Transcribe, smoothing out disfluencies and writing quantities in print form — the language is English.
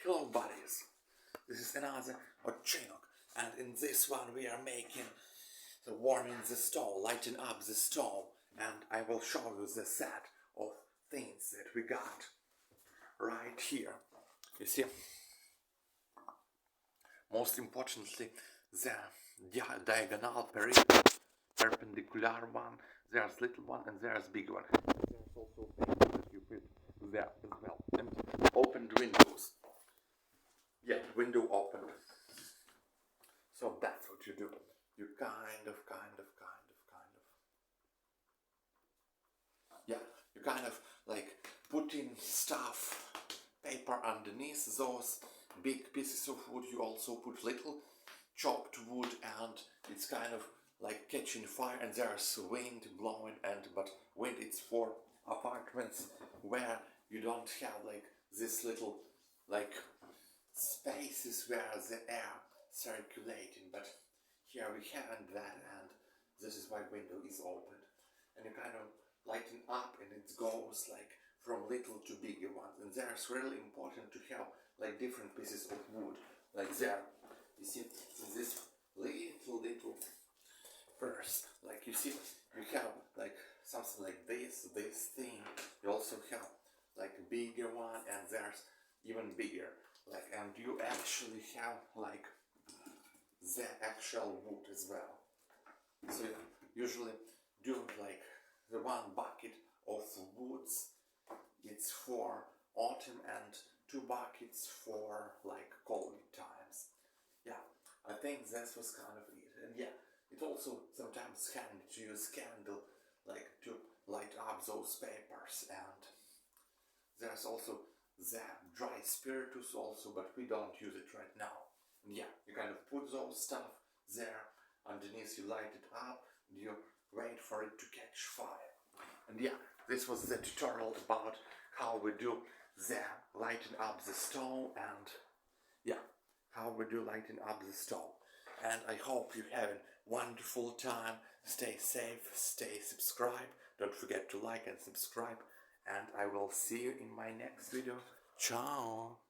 Hello buddies, this is another Chinook, and in this one we are making warming the stove, lighting up the stove, and I will show you the set of things that we got right here. You see, most importantly, the diagonal perpendicular one, there's little one and there's big one. There's also paper that you put there as well, and opened windows. Yeah, window opened. So that's what you do. You kind of. Yeah, you kind of like putting stuff, paper underneath those big pieces of wood. You also put little chopped wood, and it's kind of like catching fire, and there's wind blowing, but wind it's for apartments where you don't have like this little like spaces where the air circulating, but here we haven't that, and this is why window is open, and you kind of lighten up, and it goes like from little to bigger ones, and there's really important to have like different pieces of wood, like there, you see, in this little first, like you see, you have like something like this thing, you also have like a bigger one, and there's even bigger, like, and you actually have like the actual wood as well. So you usually do like the one bucket of woods, it's for autumn, and 2 buckets for like cold times. Yeah, I think that was kind of it. And yeah, it also sometimes handy to use candle like to light up those papers, and there's also the dry spiritus also, but we don't use it right now. And yeah, you kind of put those stuff there underneath, you light it up, and you wait for it to catch fire. And yeah, this was the tutorial about how we do the lighting up the stove, and yeah, how we do lighting up the stove. And I hope you're having wonderful time. Stay safe, stay subscribed. Don't forget to like and subscribe, and I will see you in my next video. Ciao!